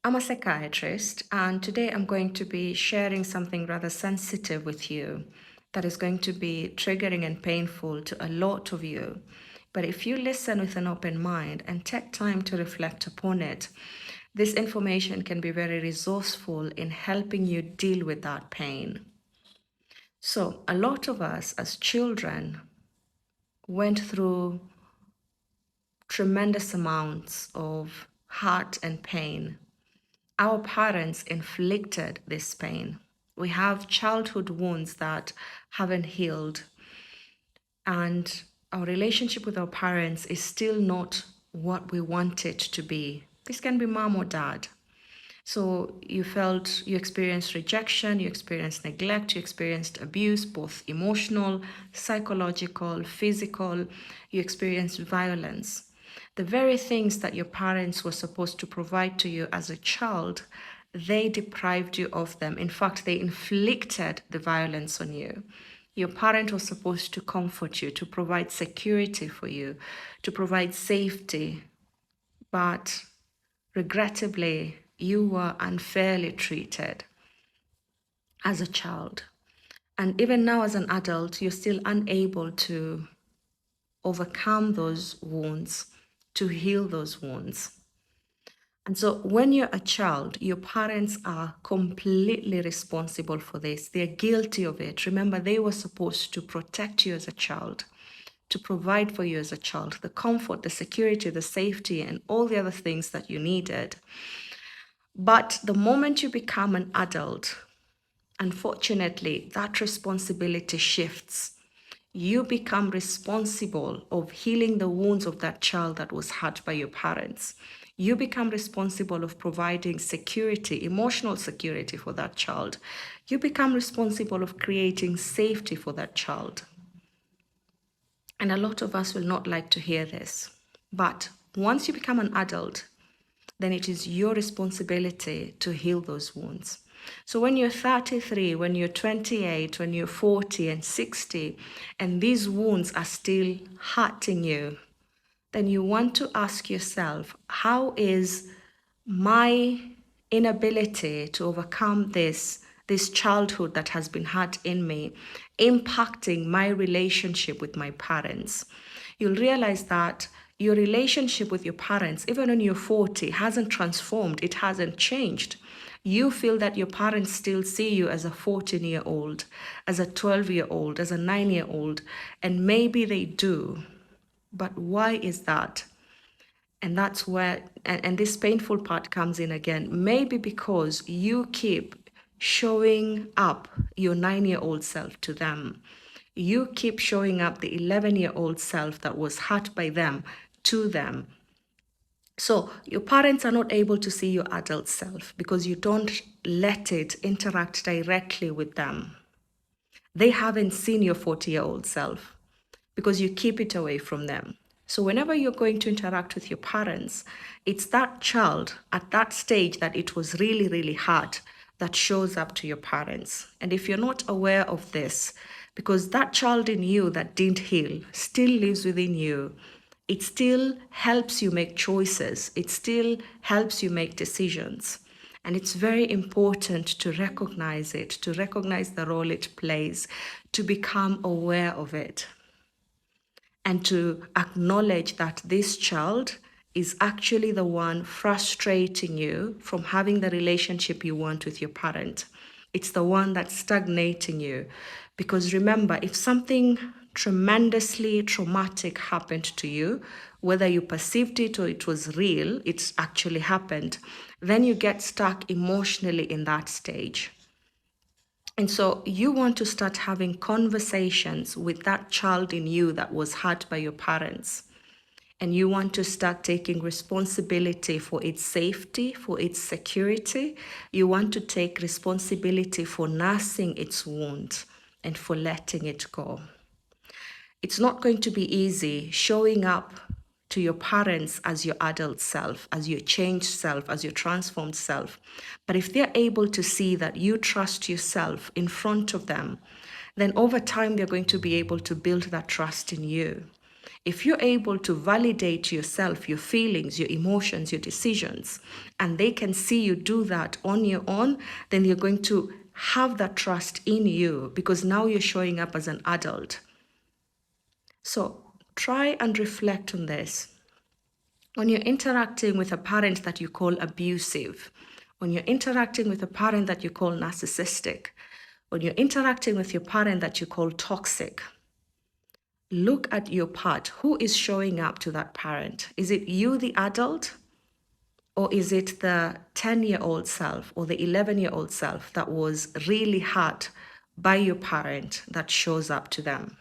I'm a psychiatrist, and today I'm going to be sharing something rather sensitive with you that is going to be triggering and painful to a lot of you. But if you listen with an open mind and take time to reflect upon it, this information can be very resourceful in helping you deal with that pain. So, a lot of us as children went through tremendous amounts of hurt and pain. Our parents inflicted this pain. We have childhood wounds that haven't healed, and our relationship with our parents is still not what we want it to be. This can be mom or dad. So you experienced rejection, you experienced neglect, you experienced abuse, both emotional, psychological, physical, you experienced violence. The very things that your parents were supposed to provide to you as a child, they deprived you of them. In fact, they inflicted the violence on you. Your parent was supposed to comfort you, to provide security for you, to provide safety, but regrettably, you were unfairly treated as a child. And even now, as an adult, you're still unable to overcome those wounds, to heal those wounds. And so, when you're a child, your parents are completely responsible for this. They're guilty of it. Remember, they were supposed to protect you as a child, to provide for you as a child, the comfort, the security, the safety, and all the other things that you needed. But the moment you become an adult, unfortunately, that responsibility shifts. You become responsible of healing the wounds of that child that was hurt by your parents. You become responsible of providing security, emotional security for that child. You become responsible of creating safety for that child. And a lot of us will not like to hear this. But once you become an adult, then it is your responsibility to heal those wounds. So when you're 33, when you're 28, when you're 40 and 60, and these wounds are still hurting you, then you want to ask yourself, how is my inability to overcome this childhood that has been hurt in me impacting my relationship with my parents? You'll realize that your relationship with your parents, even when you're 40, hasn't transformed, it hasn't changed. You feel that your parents still see you as a 14-year-old, as a 12-year-old, as a 9-year-old, and maybe they do. But why is that? And that's where, and this painful part comes in again. Maybe because you keep showing up your 9-year-old self to them. You keep showing up the 11-year-old self that was hurt by them to them. So your parents are not able to see your adult self because you don't let it interact directly with them. They haven't seen your 40-year-old self because you keep it away from them. So whenever you're going to interact with your parents, it's that child at that stage that it was really, really hard that shows up to your parents. And if you're not aware of this, because that child in you that didn't heal still lives within you, it still helps you make choices. It still helps you make decisions. And it's very important to recognize it, to recognize the role it plays, to become aware of it, and to acknowledge that this child is actually the one frustrating you from having the relationship you want with your parent. It's the one that's stagnating you. Because remember, if something tremendously traumatic happened to you, whether you perceived it or it was real, it's actually happened, then you get stuck emotionally in that stage. And so you want to start having conversations with that child in you that was hurt by your parents. And you want to start taking responsibility for its safety, for its security. You want to take responsibility for nursing its wound and for letting it go. It's not going to be easy showing up to your parents as your adult self, as your changed self, as your transformed self. But if they're able to see that you trust yourself in front of them, then over time they're going to be able to build that trust in you. If you're able to validate yourself, your feelings, your emotions, your decisions, and they can see you do that on your own, then you're going to have that trust in you because now you're showing up as an adult. So try and reflect on this. When you're interacting with a parent that you call abusive, when you're interacting with a parent that you call narcissistic, when you're interacting with your parent that you call toxic, look at your part. Who is showing up to that parent? Is it you, the adult? Or is it the 10-year-old self or the 11-year-old self that was really hurt by your parent that shows up to them?